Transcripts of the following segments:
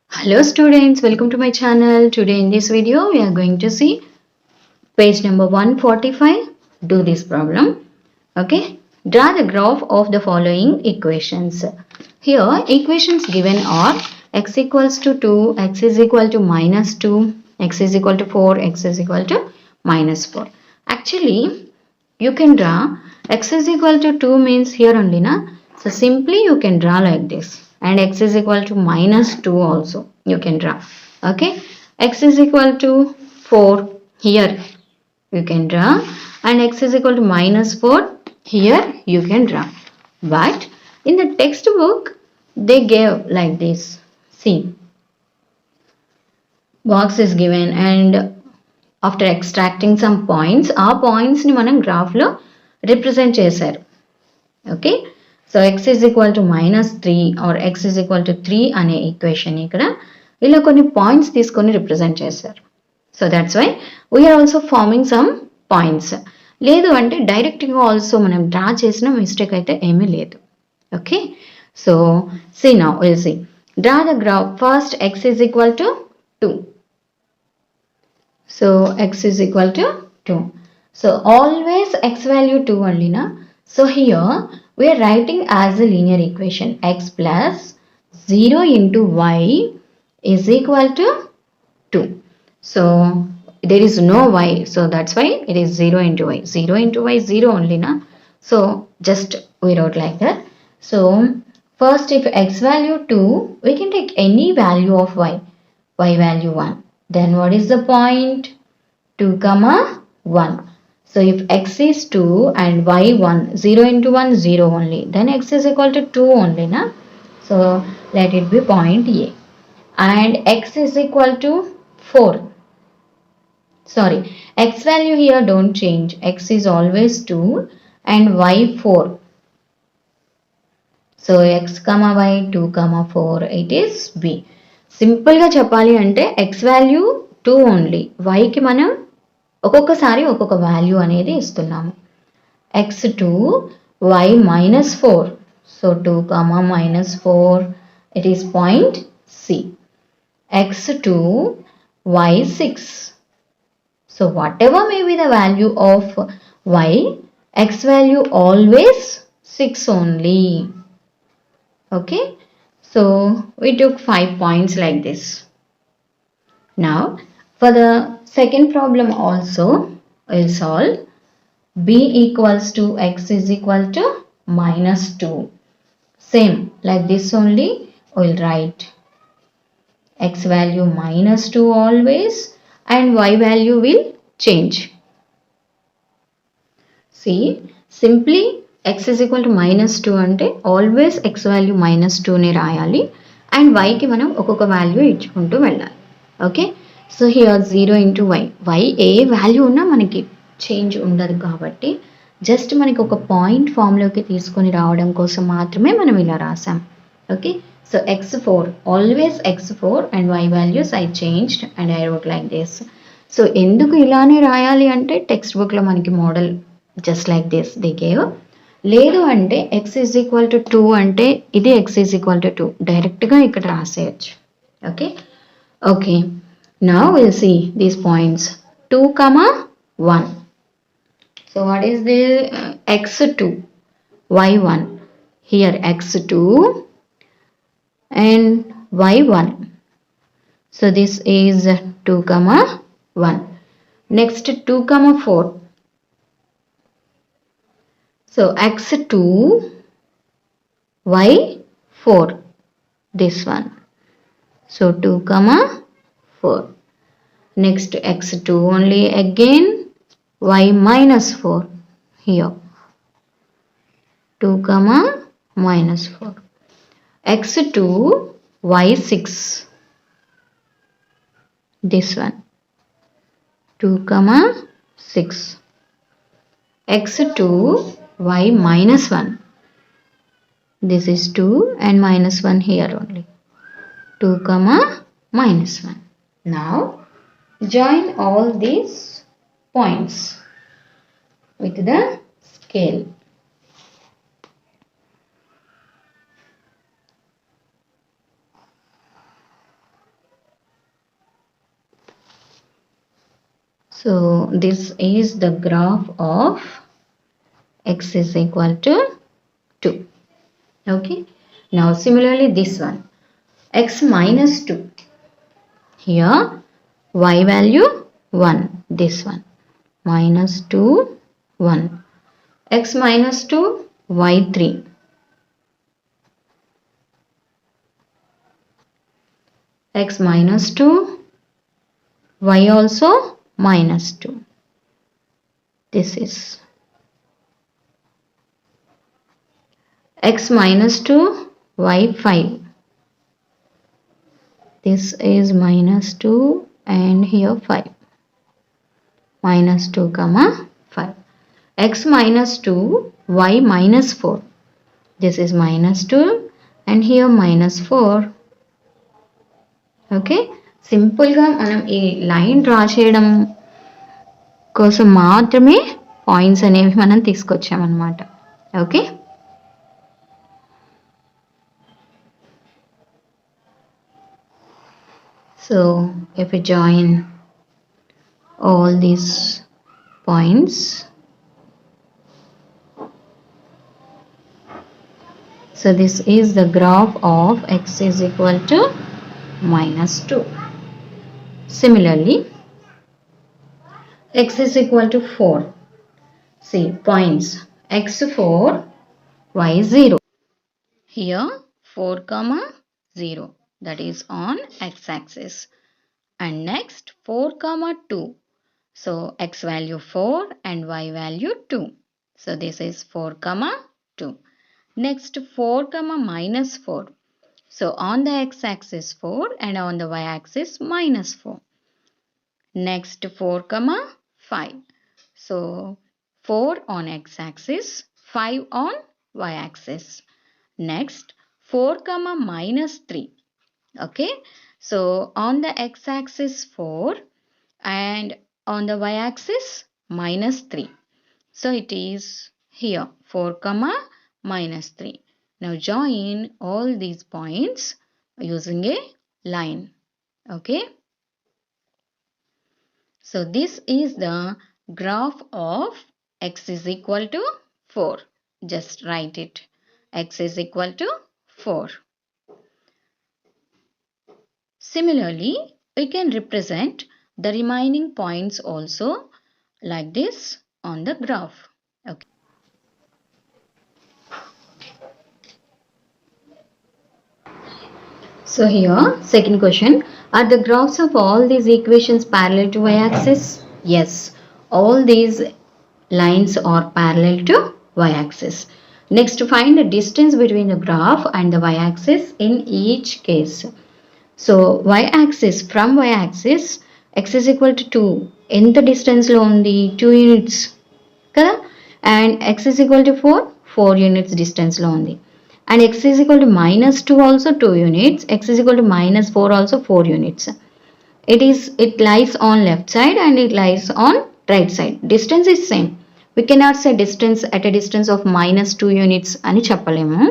Hello students, welcome to my channel. Today in this video we are going to see page number 145. Do this problem. Okay. Draw the graph of the following equations. Here equations given are x equals to 2, x is equal to minus 2, x is equal to 4, x is equal to minus 4. Actually you can draw x is equal to 2 means here only na. So simply you can draw like this, and x is equal to minus 2 also you can draw. Okay, x is equal to 4 here you can draw, and x is equal to minus 4 here you can draw. But in the textbook they gave like this. See, box is given, and after extracting some points, ఆ points ని మనం graph లో represent చేశారు. Okay, so x is equal to minus 3 or x is equal to 3 అనే equation ఇక్కడ ఇలా కొన్ని points తీసుకొని రిప్రజెంట్ చేశారు. So that's why we are also forming some points. లేదు అంటే డైరెక్ట్గా ఆల్సో మనం డ్రా చేసిన మిస్టేక్ అయితే ఏమీ లేదు. Okay, so see now will see. Draw the graph. First x is equal to 2. So x is equal to 2. So always x value 2 only na. So here we are writing as a linear equation x plus 0 into y is equal to 2. So there is no y, so that's why it is 0 into y. 0 into y 0 only na. So just we wrote like that. So first if x value 2, we can take any value of y. Y value 1. Then what is the point? 2 comma 1. So if x is 2 and y 1, 0 into 1 0 only, then x is equal to 2 only na. So let it be point A. And x is equal to 4. Sorry, x value here don't change. X is always 2 and y 4. So x comma y 2 comma 4, it is B. Simple గా చెప్పాలి అంటే x value 2 only, y కి మనం ఒక్కొక్కసారి ఒక్కొక్క value అనేది ఇస్తున్నాము. x2 y minus 4. So 2 comma minus 4, it is point C. x2 y 6. So whatever may be the value of y, x value always 6 only. Okay, so we took 5 points like this. Now for the second problem also we'll solve. B equals to x is equal to minus 2. Same like this only we'll write x value minus 2 always, and y value will change. See, simply x is equal to minus 2 అంటే always x value minus 2 ని రాయాలి, and y కి మనం ఒక్కొక్క value ఇచ్చుకుంటూ వెళ్ళాలి. Okay, so here 0 into y. Y ఏ value ఉన్నా మనకి చేంజ్ ఉండదు కాబట్టి జస్ట్ మనకి ఒక పాయింట్ ఫామ్లోకి తీసుకొని రావడం కోసం మాత్రమే మనం ఇలా రాసాం. Okay, so x4, always x4 and y values I changed and I wrote like this. So ఎందుకు ఇలానే రాయాలి అంటే టెక్స్ట్ బుక్లో మనకి model just like this they gave. లేదు అంటే x is equal to 2 అంటే ఇది x is equal to 2 డైరెక్ట్గా ఇక్కడ రాసేయచ్చు. Okay, okay, now we'll see these points. 2 comma 1. So what is the x2 y1? Here x2 and y1. So this is 2 comma 1. Next 2 comma 4. So x2 y4, this one. So 2 comma 4. Next x2 only again, y minus 4 here. 2 comma minus 4. x2 y6, this one. 2 comma 6. x2 y minus 1. This is 2 and minus 1 here only. 2 comma minus 1. Now join all these points. with the scale. So this is the graph of x is equal to 2. Okay. Now similarly this one, x minus 2. Here y value 1, this one, minus 2, 1. X minus 2, y 3. X minus 2, y also minus 2. This is x minus 2, y 5. This is minus 2 and here 5. Minus 2 comma 5. X minus 2, y minus 4. This is minus 2 and here minus 4. Okay, సింపుల్గా మనం ఈ line draw చేయడం కోసం మాత్రమే points అనేవి మనం తీసుకొచ్చామన్నమాట. Okay, so if we join all these points, so this is the graph of x is equal to minus 2. Similarly, x is equal to 4. See points x 4, y 0. Here 4 comma 0, that is on x-axis, and next 4 comma 2. So x value 4 and y value 2. So this is 4 comma 2. Next 4 comma minus 4. So on the x-axis 4 and on the y-axis minus 4. Next 4 comma 5. So 4 on x-axis, 5 on y-axis. Next 4 comma minus 3. Okay, so on the x-axis 4 and on the y-axis minus 3. So it is here 4 comma minus 3. Now join all these points using a line. Okay, so this is the graph of x is equal to 4. Just write it, x is equal to 4. Similarly, we can represent the remaining points also like this on the graph. Okay. So here, second question, are the graphs of all these equations parallel to y-axis? Yes, all these lines are parallel to y-axis. Next, find the distance between the graph and the y-axis in each case. So y-axis, from y-axis x is equal to 2. ఎంత డిస్టెన్స్లో ఉంది? 2 units కదా. And x is equal to 4, 4 units డిస్టెన్స్లో ఉంది. And x is equal to minus 2 also 2 units. X is equal to minus 4 also 4 units. It lies on left side and it lies on right side. Distance is same. We cannot say distance at a distance of minus 2 units అని చెప్పలేము.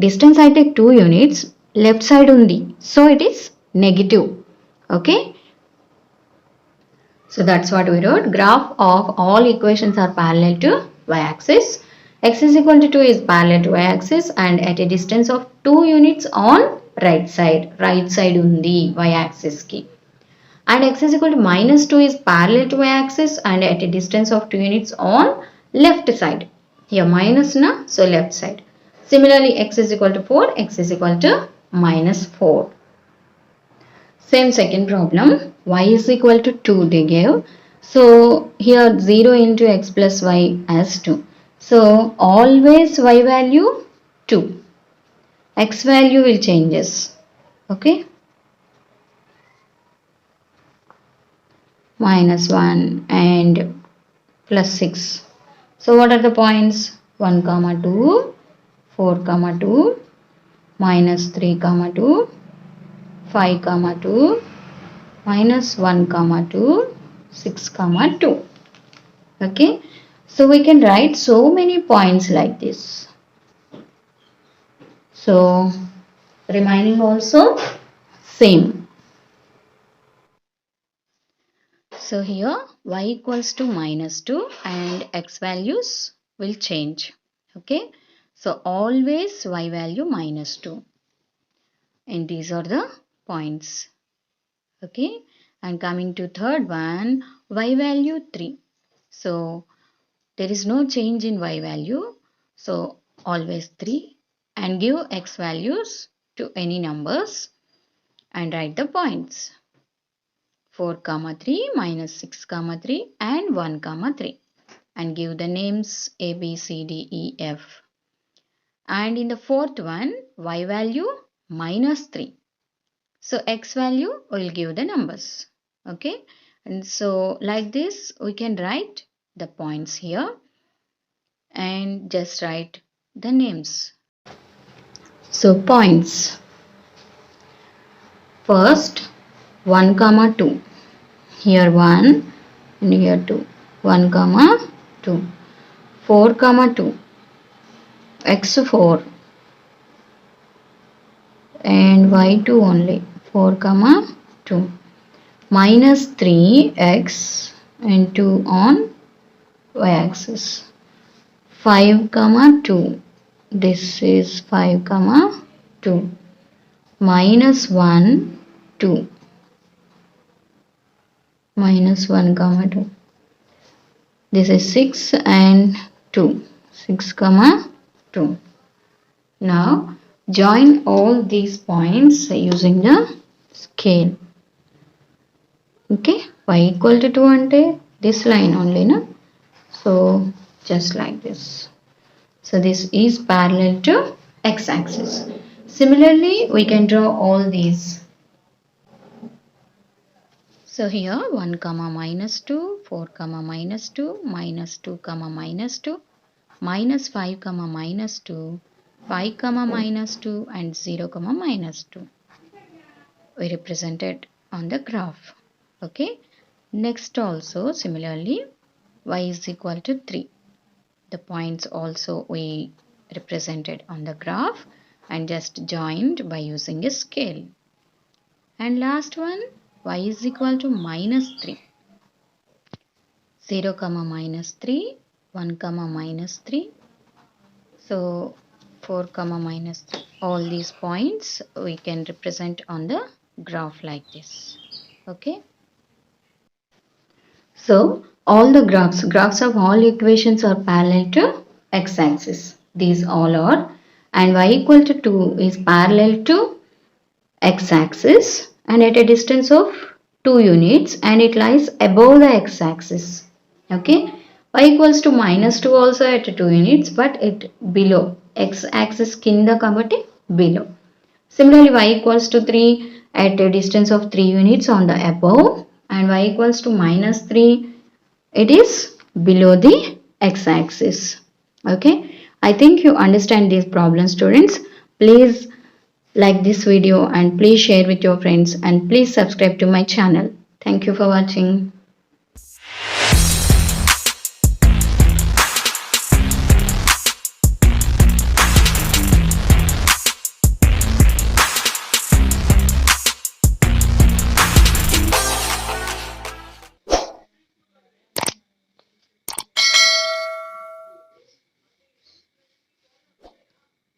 Distance అయితే 2 units, left side undi, so it is negative. Okay, so that's what we wrote. Graph of all equations are parallel to y-axis. X is equal to 2 is parallel to y-axis and at a distance of 2 units on right side undi y-axis ki. And x is equal to minus 2 is parallel to y-axis and at a distance of 2 units on left side. Here minus na, so left side. Similarly, x is equal to 4, x is equal to minus 4. Same second problem, y is equal to 2 they gave. So here 0 into x plus y as 2. So always y value 2. X value will changes. Okay. Minus 1 and plus 6. So what are the points? 1 comma 2, 4 comma 2, minus 3 comma 2, 5 comma 2, minus 1 comma 2, 6 comma 2. Okay. So we can write so many points like this. So remaining also same. So here y equals to -2 and x values will change. Okay. So always y value -2. And these are the points. Okay. And coming to third one, y value 3. So there is no change in y value. So always 3 and give x values to any numbers and write the points. 4, 3, -6, 3 and 1, 3 and give the names A, B, C, D, E, F. And in the fourth one, y value -3. So x value will give the numbers. Okay. And so like this we can write the points here and just write the names. So points. First 1, 2. Here 1 and here 2. 1, 2. 4, 2. X4 and Y2 only. 4, 2. -3x and 2 on y-axis. 5, 2. This is 5, 2. -1, 2. -1, 2. This is 6 and 2. 6, 2. Now join all these points using the scale. Okay, y equal to 2 ante this line only, na? So just like this. So this is parallel to x-axis. Similarly, we can draw all these. So here 1, -2, 4, -2, -2, -2, -5, -2, 5, -2 and 0, -2. We represented on the graph. Okay. Next also similarly y is equal to 3. The points also we represented on the graph and just joined by using a scale. And last one y is equal to -3. 0, -3, 1, -3. So 4, -3. All these points we can represent on the graph like this. Okay. So all the graphs of all equations are parallel to x-axis. These all are, and y equal to 2 is parallel to x-axis and at a distance of 2 units and it lies above the x-axis. Okay. Y equals to -2 also at 2 units but it below x-axis kinda kabatti below. Similarly y equals to 3 at a distance of 3 units on the above and y equals to -3 it is below the x-axis. Okay, I think you understand these problems, students. Please like this video and please share with your friends and please subscribe to my channel. Thank you for watching.